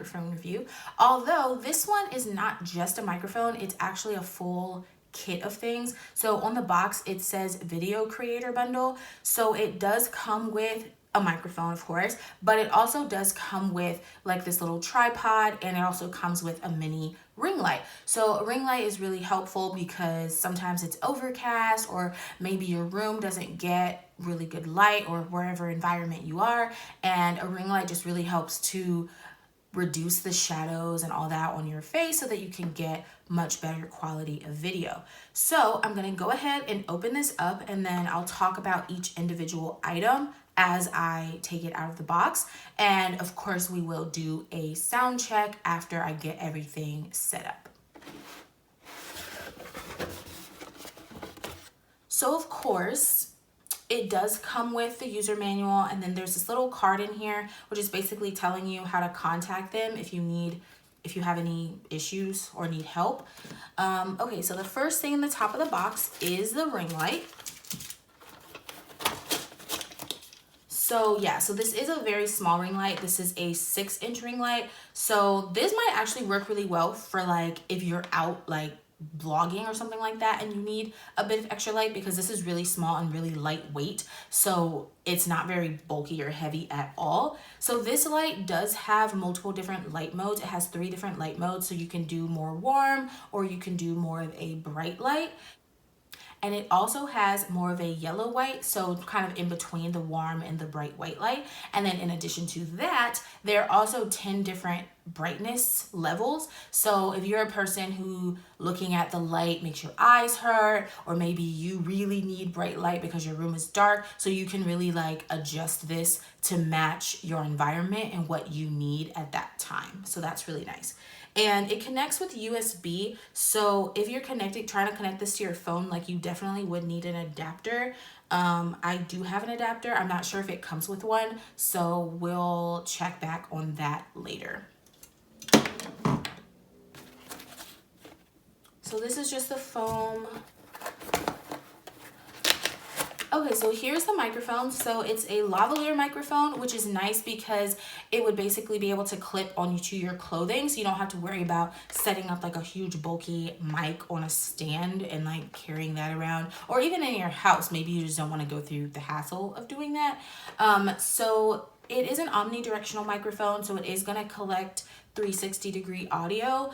microphone review. Although this one is not just a microphone, it's actually a full kit of things. So on the box it says video creator bundle, so it does come with a microphone, of course, but it also does come with like this little tripod, and it also comes with a mini ring light. So a ring light is really helpful because sometimes it's overcast, or maybe your room doesn't get really good light, or wherever environment you are, and a ring light just really helps to reduce the shadows and all that on your face so that you can get much better quality of video. So I'm gonna go ahead and open this up, and then I'll talk about each individual item as I take it out of the box. And of course we will do a sound check after I get everything set up. So of course, it does come with the user manual, and then there's this little card in here, which is basically telling you how to contact them if you have any issues or need help. Okay, so the first thing in the top of the box is the ring light. So yeah, so this is a very small ring light. This is a 6-inch ring light. So this might actually work really well for like if you're out like vlogging or something like that and you need a bit of extra light, because this is really small and really lightweight, so it's not very bulky or heavy at all. So this light does have multiple different light modes. It has 3 different light modes, so you can do more warm or you can do more of a bright light. And it also has more of a yellow white, so kind of in between the warm and the bright white light. And then in addition to that, there are also 10 different brightness levels. So if you're a person who looking at the light makes your eyes hurt, or maybe you really need bright light because your room is dark, so you can really like adjust this to match your environment and what you need at that time. So that's really nice. And it connects with USB, so if you're trying to connect this to your phone, like you definitely would need an adapter. I do have an adapter. I'm not sure if it comes with one, so we'll check back on that later. So this is just the foam. Okay, so here's the microphone. So it's a lavalier microphone, which is nice because it would basically be able to clip onto your clothing, so you don't have to worry about setting up like a huge bulky mic on a stand and like carrying that around, or even in your house. Maybe you just don't want to go through the hassle of doing that. So it is an omnidirectional microphone, so it is going to collect 360-degree audio.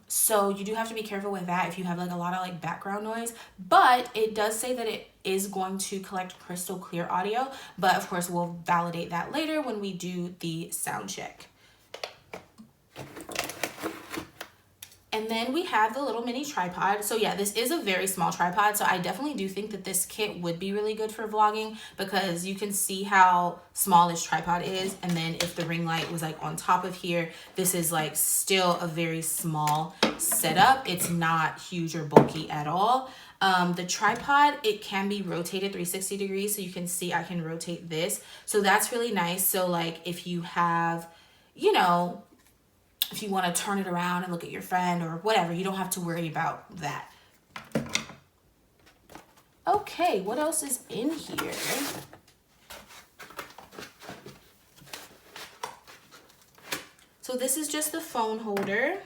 So you do have to be careful with that if you have like a lot of like background noise, but it does say that it is going to collect crystal clear audio, but of course we'll validate that later when we do the sound check. And then we have the little mini tripod. So yeah, this is a very small tripod, so I definitely do think that this kit would be really good for vlogging, because you can see how small this tripod is, and then if the ring light was like on top of here, this is like still a very small setup. It's not huge or bulky at all. The tripod, it can be rotated 360 degrees, so you can see I can rotate this, so that's really nice. So like if you have, you know, if you want to turn it around and look at your friend or whatever, you don't have to worry about that. Okay, what else is in here? So this is just the phone holder,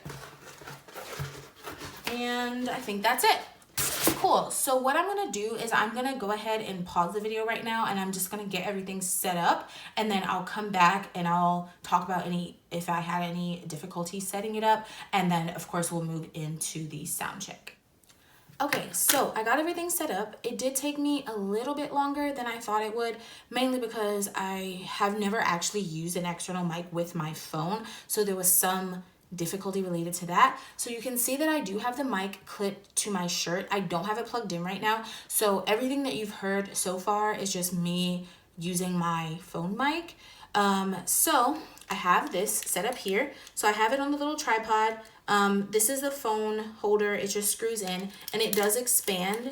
and I think that's it. Cool. So what I'm going to do is I'm going to go ahead and pause the video right now, and I'm just going to get everything set up, and then I'll come back and I'll talk about if I had any difficulty setting it up, and then of course we'll move into the sound check. Okay, so I got everything set up. It did take me a little bit longer than I thought it would, mainly because I have never actually used an external mic with my phone, so there was some difficulty related to that. So you can see that I do have the mic clipped to my shirt. I don't have it plugged in right now, so everything that you've heard so far is just me using my phone mic. So I have this set up here. So I have it on the little tripod. This is the phone holder. It just screws in, and it does expand.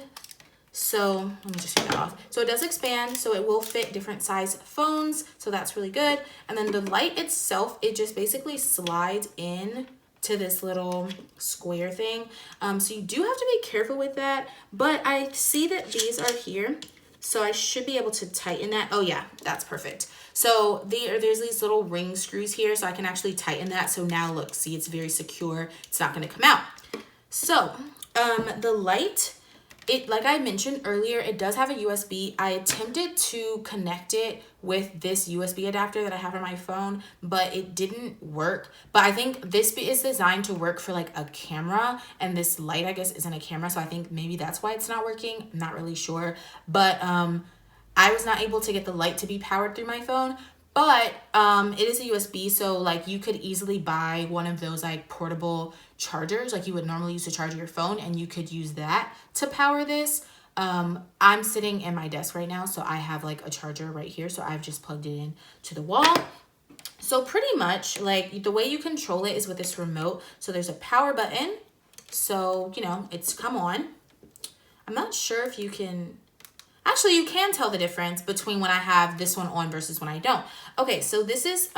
So let me just turn that off. So it does expand, so it will fit different size phones, so that's really good. And then the light itself, it just basically slides in to this little square thing. So you do have to be careful with that, but I see that these are here. So I should be able to tighten that. Oh yeah, that's perfect. So there's these little ring screws here, so I can actually tighten that. So now look, see, it's very secure. It's not gonna come out. So the light, like I mentioned earlier, it does have a USB. I attempted to connect it with this USB adapter that I have on my phone, but it didn't work. But I think this is designed to work for like a camera, and this light, I guess, isn't a camera. So I think maybe that's why it's not working. I'm not really sure. But I was not able to get the light to be powered through my phone. But it is a USB, so like you could easily buy one of those like portable chargers like you would normally use to charge your phone, and you could use that to power this. I'm sitting in my desk right now, so I have like a charger right here, so I've just plugged it in to the wall. So pretty much like the way you control it is with this remote. So there's a power button, so you know it's come on. I'm not sure if you can... Actually, you can tell the difference between when I have this one on versus when I don't. Okay, so this is,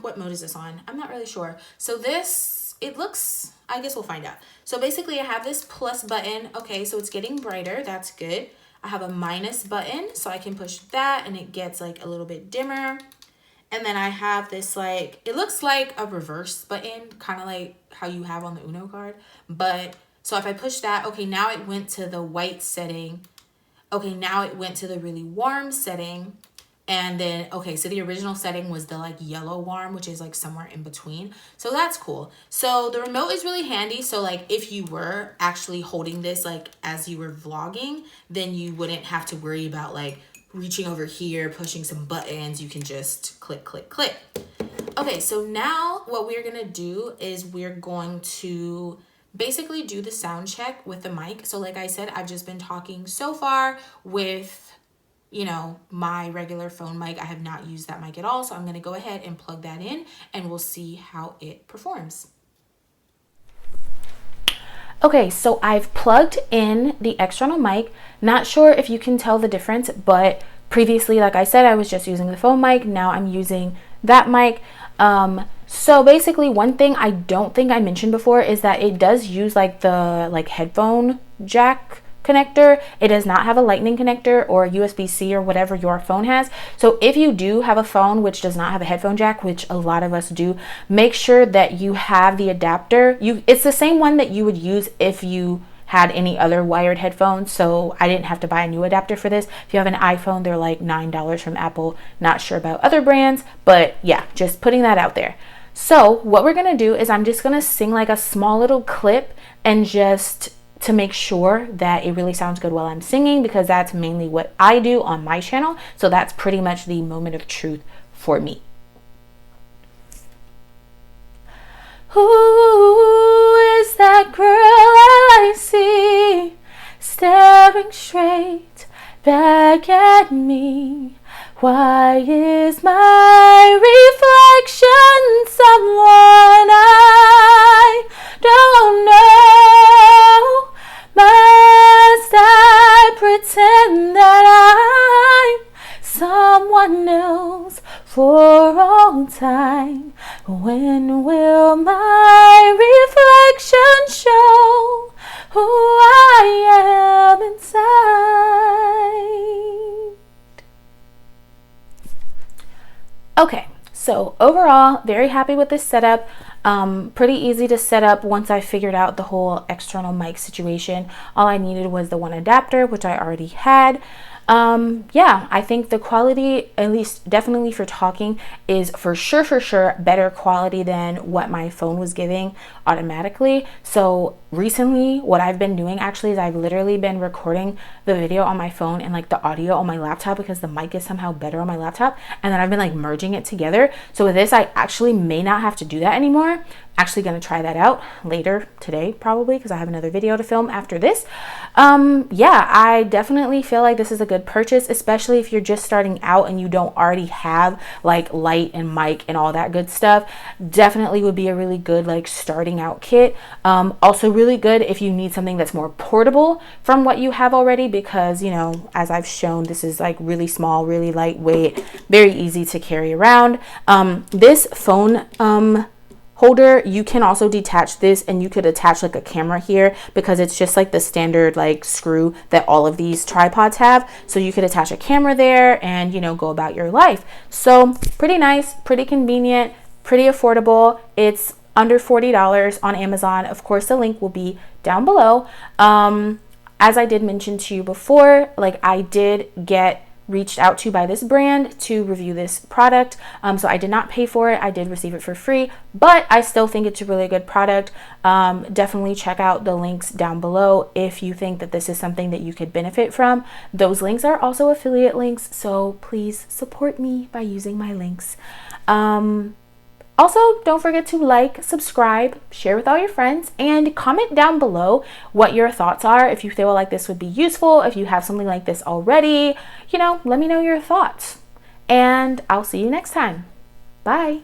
what mode is this on? I'm not really sure. So this, it looks, I guess we'll find out. So basically I have this plus button. Okay, so it's getting brighter. That's good. I have a minus button, so I can push that and it gets like a little bit dimmer. And then I have this like, it looks like a reverse button, kind of like how you have on the Uno card. But, so if I push that, okay, now it went to the white setting. Okay, now it went to the really warm setting. And then, okay, so the original setting was the like yellow warm, which is like somewhere in between. So that's cool. So the remote is really handy. So like if you were actually holding this like as you were vlogging, then you wouldn't have to worry about like reaching over here, pushing some buttons. You can just click, click, click. Okay, so now what we're gonna do is we're going to basically do the sound check with the mic. So like I said, I've just been talking so far with, you know, my regular phone mic. I have not used that mic at all. So I'm going to go ahead and plug that in and we'll see how it performs. Okay, so I've plugged in the external mic. Not sure if you can tell the difference, but previously, like I said, I was just using the phone mic. Now I'm using that mic. So basically one thing I don't think I mentioned before is that it does use like the headphone jack connector. It does not have a lightning connector or USB-C or whatever your phone has. So if you do have a phone which does not have a headphone jack, which a lot of us do, make sure that you have the adapter. It's the same one that you would use if you had any other wired headphones, so I didn't have to buy a new adapter for this. If you have an iPhone, they're like $9 from Apple. Not sure about other brands, but yeah, just putting that out there. So what we're gonna do is I'm just gonna sing like a small little clip, and just to make sure that it really sounds good while I'm singing, because that's mainly what I do on my channel. So that's pretty much the moment of truth for me. Who is that girl I see staring straight back at me? Why is my reflection someone I don't know? Must I pretend that I'm someone else for all time? When will my reflection show who I am inside? Okay, so overall, very happy with this setup. Pretty easy to set up once I figured out the whole external mic situation. All I needed was the one adapter, which I already had. Yeah, I think the quality, at least definitely for talking, is for sure better quality than what my phone was giving automatically. So recently what I've been doing actually is I've literally been recording the video on my phone and like the audio on my laptop, because the mic is somehow better on my laptop, and then I've been like merging it together. So with this, I actually may not have to do that anymore. Actually going to try that out later today probably, because I have another video to film after this. Yeah, I definitely feel like this is a good purchase, especially if you're just starting out and you don't already have like light and mic and all that good stuff. Definitely would be a really good like starting out kit. Also really good if you need something that's more portable from what you have already, because, you know, as I've shown, this is like really small, really lightweight, very easy to carry around. This phone holder, you can also detach this, and you could attach like a camera here, because it's just like the standard like screw that all of these tripods have. So you could attach a camera there and, you know, go about your life. So pretty nice, pretty convenient, pretty affordable. It's under $40 on Amazon. Of course, the link will be down below. As I did mention to you before, like I did get reached out to by this brand to review this product. So I did not pay for it. I did receive it for free, but I still think it's a really good product. Definitely check out the links down below if you think that this is something that you could benefit from. Those links are also affiliate links, so please support me by using my links. Also, don't forget to like, subscribe, share with all your friends, and comment down below what your thoughts are. If you feel like this would be useful, if you have something like this already, you know, let me know your thoughts. And I'll see you next time. Bye.